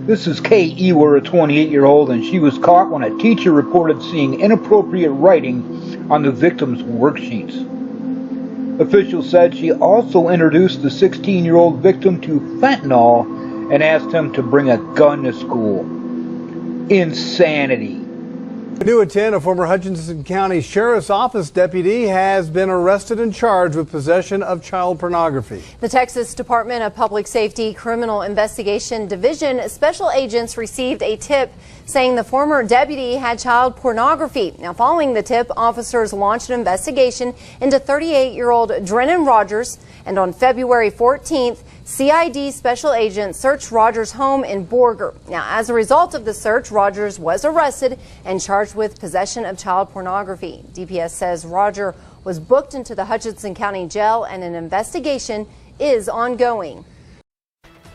This is Kay Ewer, a 28-year-old, and she was caught when a teacher reported seeing inappropriate writing on the victim's worksheets. Officials said she also introduced the 16-year-old victim to fentanyl and asked him to bring a gun to school. Insanity. New at 10, a former Hutchinson County Sheriff's Office deputy has been arrested and charged with possession of child pornography. The Texas Department of Public Safety Criminal Investigation Division special agents received a tip saying the former deputy had child pornography. Now, following the tip, officers launched an investigation into 38-year-old Drennan Rogers, and on February 14th, CID special agents searched Rogers' home in Borger. Now, as a result of the search, Rogers was arrested and charged with possession of child pornography. DPS says Roger was booked into the Hutchinson County Jail and an investigation is ongoing.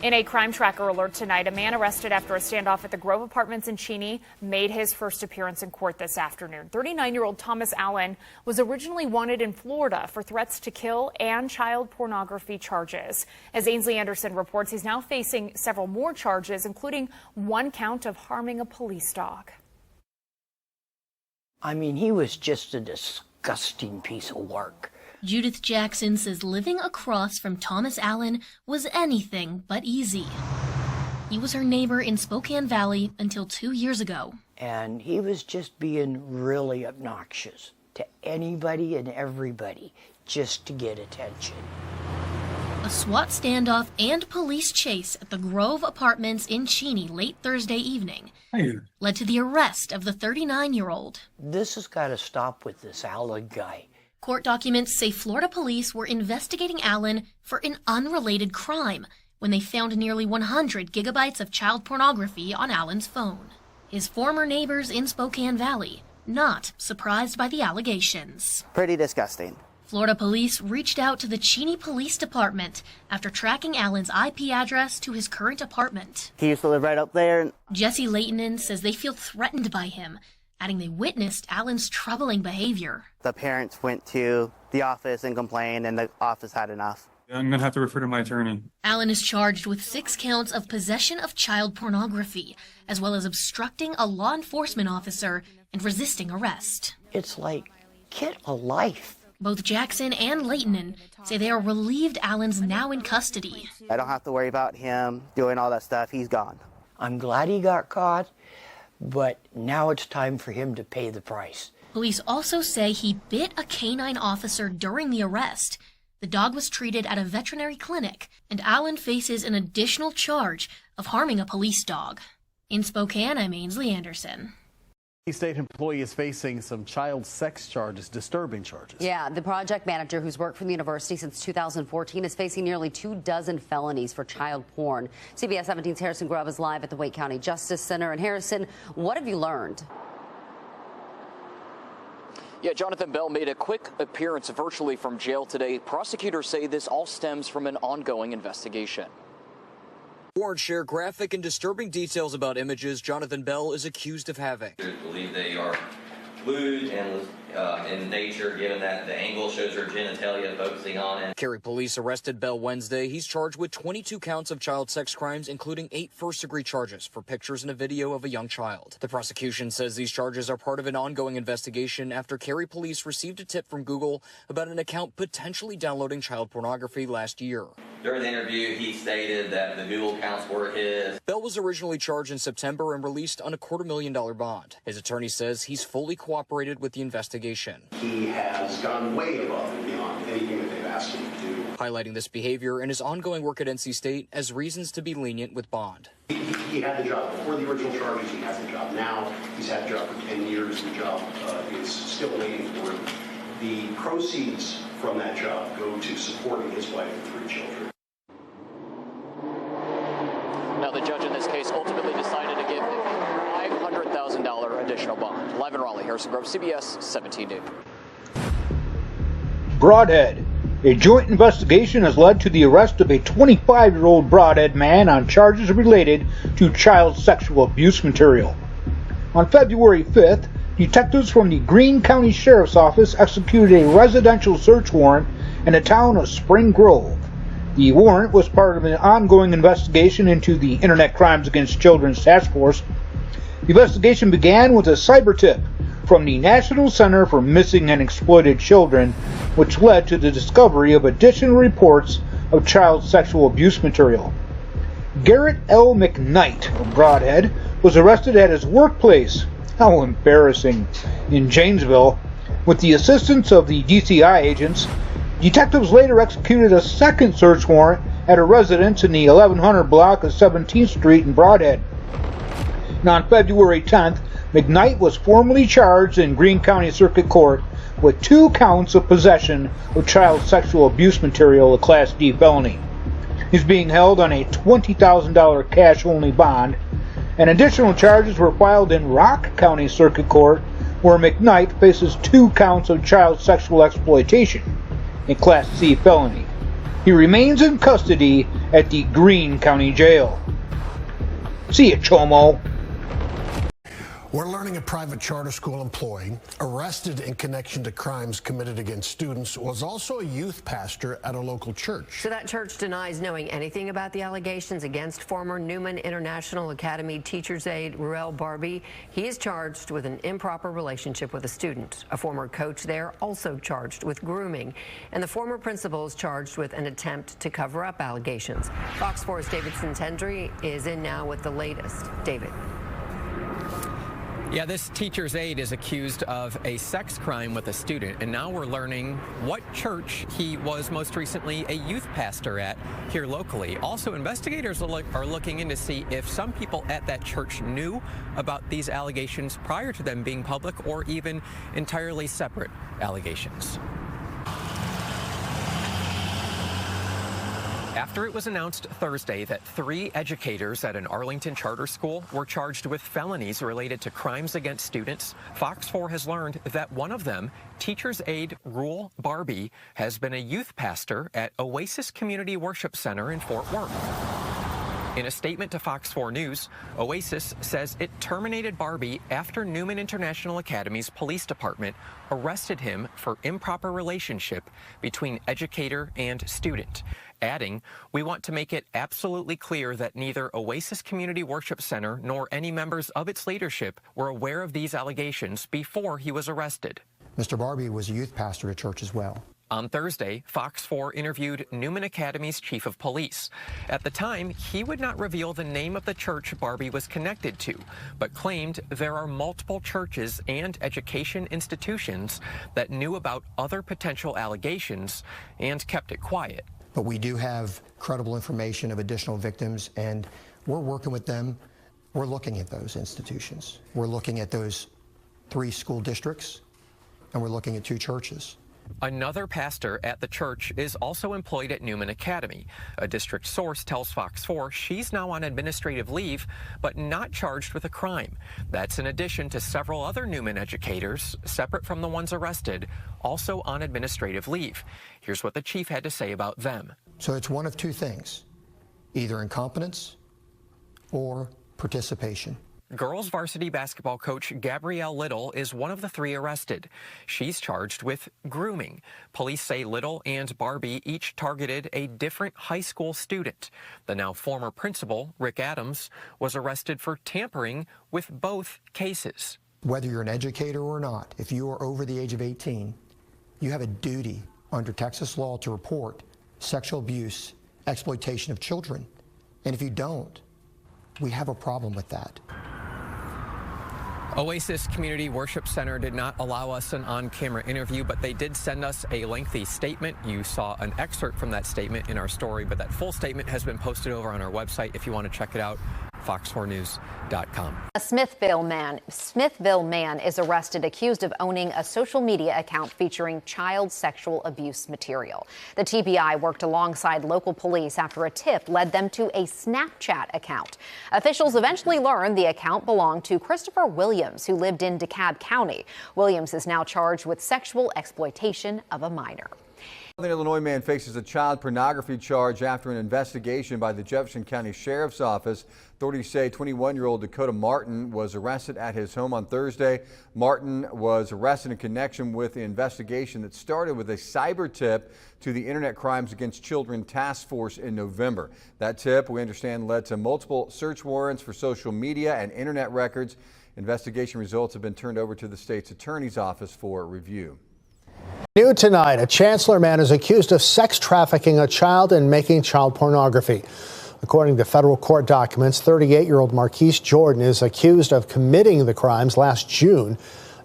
In a crime tracker alert tonight, a man arrested after a standoff at the Grove Apartments in Cheney made his first appearance in court this afternoon. 39-year-old Thomas Allen was originally wanted in Florida for threats to kill and child pornography charges. As Ainsley Anderson reports, he's now facing several more charges, including 1 count of harming a police dog. I mean, he was just a disgusting piece of work. Judith Jackson says living across from Thomas Allen was anything but easy. He was her neighbor in Spokane Valley until 2 years ago. And he was just being really obnoxious to anybody and everybody just to get attention. A SWAT standoff and police chase at the Grove Apartments in Cheney late Thursday evening led to the arrest of the 39-year-old. This has got to stop with this Allen guy. Court documents say Florida police were investigating Allen for an unrelated crime when they found nearly 100 gigabytes of child pornography on Allen's phone. His former neighbors in Spokane Valley not surprised by the allegations. Pretty disgusting. Florida police reached out to the Cheney Police Department after tracking Allen's IP address to his current apartment. He used to live right up there. Jesse Leightonen says they feel threatened by him, adding they witnessed Allen's troubling behavior. The parents went to the office and complained, and the office had enough. I'm going to have to refer to my attorney. Allen is charged with 6 counts of possession of child pornography, as well as obstructing a law enforcement officer and resisting arrest. It's like, get a life. Both Jackson and Leightonen say they are relieved Allen's now in custody. I don't have to worry about him doing all that stuff. He's gone. I'm glad he got caught, but now it's time for him to pay the price. Police also say he bit a canine officer during the arrest. The dog was treated at a veterinary clinic, and Allen faces an additional charge of harming a police dog. In Spokane, I'm Ainsley Anderson. A state employee is facing some child sex charges, disturbing charges. Yeah, the project manager who's worked for the university since 2014 is facing nearly 24 felonies for child porn. CBS 17's Harrison Grubb is live at the Wake County Justice Center. And Harrison, what have you learned? Yeah, Jonathan Bell made a quick appearance virtually from jail today. Prosecutors say this all stems from an ongoing investigation. Warren shared graphic and disturbing details about images Jonathan Bell is accused of having. I believe they are lewd and in nature, given that the angle shows her genitalia focusing on it. Cary police arrested Bell Wednesday. He's charged with 22 counts of child sex crimes, including 8 first-degree charges for pictures and a video of a young child. The prosecution says these charges are part of an ongoing investigation after Cary police received a tip from Google about an account potentially downloading child pornography last year. During the interview, he stated that the Google accounts were his. Bell was originally charged in September and released on a $250,000 bond. His attorney says he's fully cooperated with the investigation. He has gone way above and beyond anything that they've asked him to do. highlighting this behavior and his ongoing work at NC State as reasons to be lenient with bond. He had the job before the original charges. He has the job now. He's had the job for 10 years. The job is still waiting for him. The proceeds from that job go to supporting his wife and 3 children. Now, the judge in this case ultimately decided to give him a $500,000 additional bond. Live in Raleigh, Harrison Grove, CBS 17 News. Broadhead. A joint investigation has led to the arrest of a 25-year-old Broadhead man on charges related to child sexual abuse material. On February 5th, detectives from the Greene County Sheriff's Office executed a residential search warrant in the town of Spring Grove. The warrant was part of an ongoing investigation into the Internet Crimes Against Children's Task Force. The investigation began with a cyber tip from the National Center for Missing and Exploited Children, which led to the discovery of additional reports of child sexual abuse material. Garrett L. McKnight of Broadhead was arrested at his workplace, how embarrassing, in Janesville. With the assistance of the DCI agents, detectives later executed a second search warrant at a residence in the 1100 block of 17th Street in Broadhead. And on February 10th, McKnight was formally charged in Greene County Circuit Court with 2 counts of possession of child sexual abuse material, a Class D felony. He's being held on a $20,000 cash-only bond, and additional charges were filed in Rock County Circuit Court, where McKnight faces 2 counts of child sexual exploitation, a Class C felony. He remains in custody at the Greene County Jail. See ya, Chomo. We're learning a private charter school employee arrested in connection to crimes committed against students was also a youth pastor at a local church. So that church denies knowing anything about the allegations against former Newman International Academy teacher's aide Ruel Barbie. He is charged with an improper relationship with a student. A former coach there also charged with grooming. And the former principal is charged with an attempt to cover up allegations. Fox 4's David Sintendry is in now with the latest. David. Yeah, this teacher's aide is accused of a sex crime with a student, and now we're learning what church he was most recently a youth pastor at here locally. Also, investigators are looking in to see if some people at that church knew about these allegations prior to them being public, or even entirely separate allegations. After it was announced Thursday that 3 educators at an Arlington charter school were charged with felonies related to crimes against students, Fox 4 has learned that one of them, teacher's aide Ruel Barbie, has been a youth pastor at Oasis Community Worship Center in Fort Worth. In a statement to Fox 4 News, Oasis says it terminated Barbie after Newman International Academy's police department arrested him for improper relationship between educator and student, adding, "We want to make it absolutely clear that neither Oasis Community Worship Center nor any members of its leadership were aware of these allegations before he was arrested." Mr. Barbie was a youth pastor at church as well. On Thursday, Fox 4 interviewed Newman Academy's chief of police. At the time, he would not reveal the name of the church Barbie was connected to, but claimed there are multiple churches and education institutions that knew about other potential allegations and kept it quiet. But we do have credible information of additional victims, and we're working with them. We're looking at those institutions. We're looking at those 3 school districts, and we're looking at 2 churches. Another pastor at the church is also employed at Newman Academy. A district source tells Fox 4 she's now on administrative leave, but not charged with a crime. That's in addition to several other Newman educators, separate from the ones arrested, also on administrative leave. Here's what the chief had to say about them. So it's one of 2 things, either incompetence or participation. Girls varsity basketball coach Gabrielle Little is one of the 3 arrested. She's charged with grooming. Police say Little and Barbie each targeted a different high school student. The now former principal, Rick Adams, was arrested for tampering with both cases. Whether you're an educator or not, if you are over the age of 18, you have a duty under Texas law to report sexual abuse, exploitation of children. And if you don't, we have a problem with that. Oasis Community Worship Center did not allow us an on-camera interview, but they did send us a lengthy statement. You saw an excerpt from that statement in our story, but that full statement has been posted over on our website if you want to check it out, fox4news.com. A Smithville man is arrested accused of owning a social media account featuring child sexual abuse material. The TBI worked alongside local police after a tip led them to a Snapchat account. Officials eventually learned the account belonged to Christopher Williams, who lived in DeKalb County. Williams is now charged with sexual exploitation of a minor. Southern Illinois man faces a child pornography charge after an investigation by the Jefferson County Sheriff's Office. Authorities say 21-year-old Dakota Martin was arrested at his home on Thursday. Martin was arrested in connection with the investigation that started with a cyber tip to the Internet Crimes Against Children Task Force in November. That tip, we understand, led to multiple search warrants for social media and Internet records. Investigation results have been turned over to the state's attorney's office for review. New tonight, a Chancellor man is accused of sex trafficking a child and making child pornography. According to federal court documents, 38-year-old Marquise Jordan is accused of committing the crimes last June.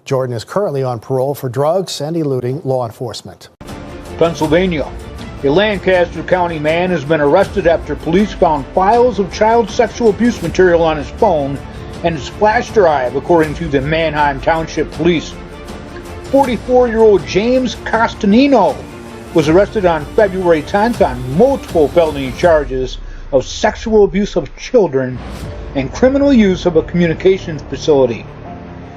Jordan is currently on parole for drugs and eluding law enforcement. Pennsylvania. A Lancaster County man has been arrested after police found files of child sexual abuse material on his phone and his flash drive, according to the Manheim Township Police. 44-year-old James Costanino was arrested on February 10th on multiple felony charges of sexual abuse of children and criminal use of a communications facility.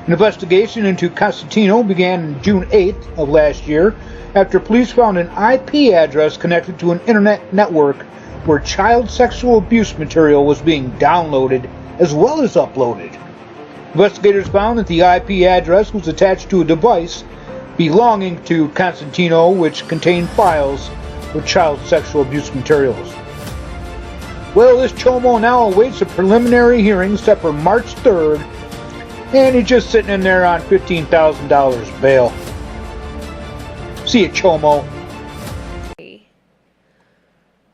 An investigation into Costanino began June 8th of last year after police found an IP address connected to an internet network where child sexual abuse material was being downloaded as well as uploaded. Investigators found that the IP address was attached to a device belonging to Constantino, which contained files with child sexual abuse materials. Well, this Chomo now awaits a preliminary hearing set for March 3rd, and he's just sitting in there on $15,000 bail. See you, Chomo.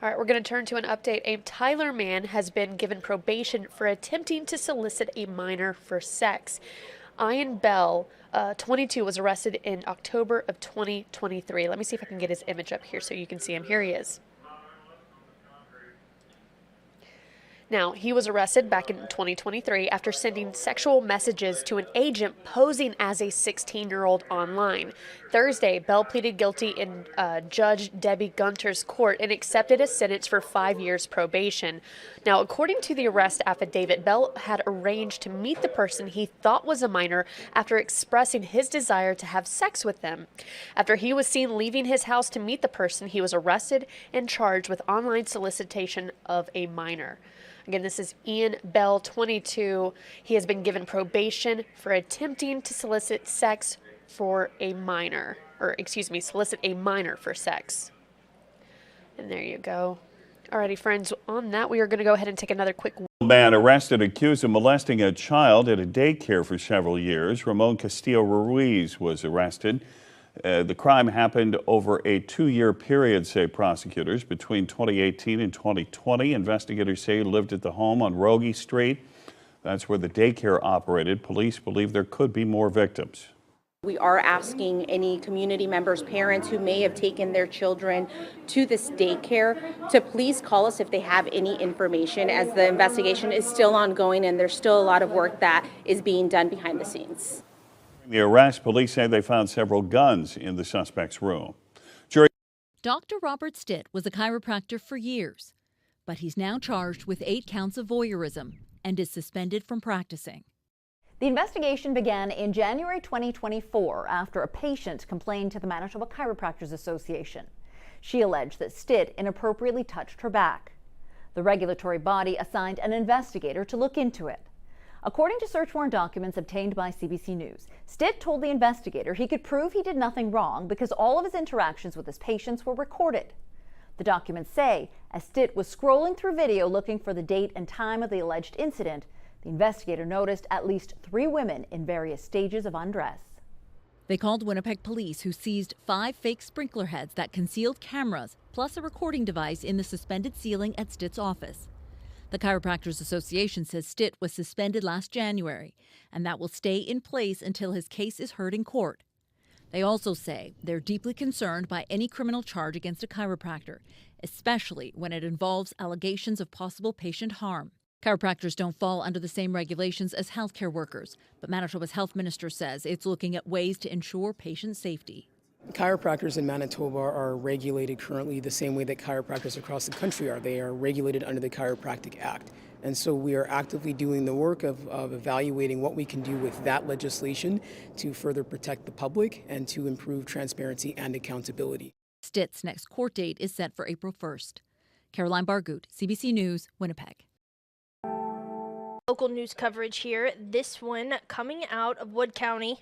All right, we're going to turn to an update. A Tyler man has been given probation for attempting to solicit a minor for sex. Ian Bell, 22, was arrested in October of 2023. Let me see if I can get his image up here so you can see him. Here he is. Now, he was arrested back in 2023 after sending sexual messages to an agent posing as a 16-year-old online. Thursday, Bell pleaded guilty in Judge Debbie Gunter's court and accepted a sentence for 5 years probation. Now, according to the arrest affidavit, Bell had arranged to meet the person he thought was a minor after expressing his desire to have sex with them. After he was seen leaving his house to meet the person, he was arrested and charged with online solicitation of a minor. Again, this is Ian Bell, 22. He has been given probation for attempting to solicit sex for a minor, solicit a minor for sex. And there you go. Alrighty, friends, on that, we are going to go ahead and take another quick. Man arrested accused of molesting a child at a daycare for several years. Ramon Castillo Ruiz was arrested. The crime happened over a 2-year period, say prosecutors. Between 2018 and 2020, investigators say he lived at the home on Rogie Street. That's where the daycare operated. Police believe there could be more victims. We are asking any community members, parents who may have taken their children to this daycare to please call us if they have any information, as the investigation is still ongoing and there's still a lot of work that is being done behind the scenes. The arrest, police say they found several guns in the suspect's room. Dr. Robert Stitt was a chiropractor for years, but he's now charged with 8 counts of voyeurism and is suspended from practicing. The investigation began in January 2024 after a patient complained to the Manitoba Chiropractors Association. She alleged that Stitt inappropriately touched her back. The regulatory body assigned an investigator to look into it. According to search warrant documents obtained by CBC News, Stitt told the investigator he could prove he did nothing wrong because all of his interactions with his patients were recorded. The documents say, as Stitt was scrolling through video looking for the date and time of the alleged incident, the investigator noticed at least 3 women in various stages of undress. They called Winnipeg police, who seized 5 fake sprinkler heads that concealed cameras, plus a recording device in the suspended ceiling at Stitt's office. The Chiropractors Association says Stitt was suspended last January, and that will stay in place until his case is heard in court. They also say they're deeply concerned by any criminal charge against a chiropractor, especially when it involves allegations of possible patient harm. Chiropractors don't fall under the same regulations as healthcare workers, but Manitoba's health minister says it's looking at ways to ensure patient safety. Chiropractors in Manitoba are regulated currently the same way that chiropractors across the country are. They are regulated under the Chiropractic Act. And so we are actively doing the work of evaluating what we can do with that legislation to further protect the public and to improve transparency and accountability. Stitt's next court date is set for April 1st. Caroline Bargut, CBC News, Winnipeg. Local news coverage here. This one coming out of Wood County.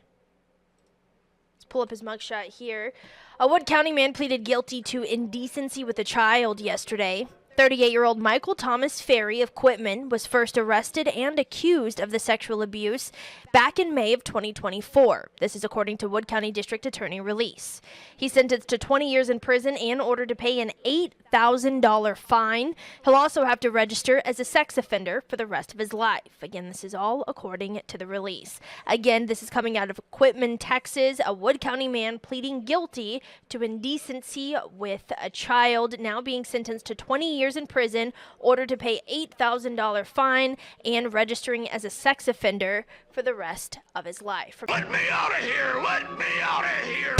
Let's pull up his mugshot here. A Wood County man pleaded guilty to indecency with a child yesterday. 38-year-old Michael Thomas Ferry of Quitman was first arrested and accused of the sexual abuse back in May of 2024. This is according to Wood County District Attorney release. He's sentenced to 20 years in prison and ordered to pay an $8,000 fine. He'll also have to register as a sex offender for the rest of his life. Again, this is all according to the release. Again, this is coming out of Quitman, Texas. A Wood County man pleading guilty to indecency with a child, now being sentenced to 20 years in prison, ordered to pay $8,000 fine, and registering as a sex offender for the rest of his life. Let me out of here! Let me out of here!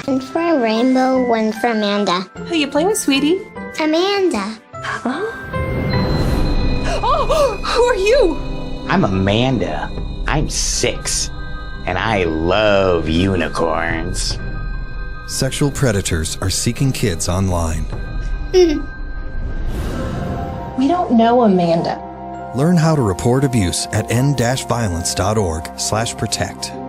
One for a rainbow, one for Amanda. Who you playing with, sweetie? Amanda. Oh, who are you? I'm Amanda. I'm 6, and I love unicorns. Sexual predators are seeking kids online. We don't know Amanda. Learn how to report abuse at end-violence.org/protect.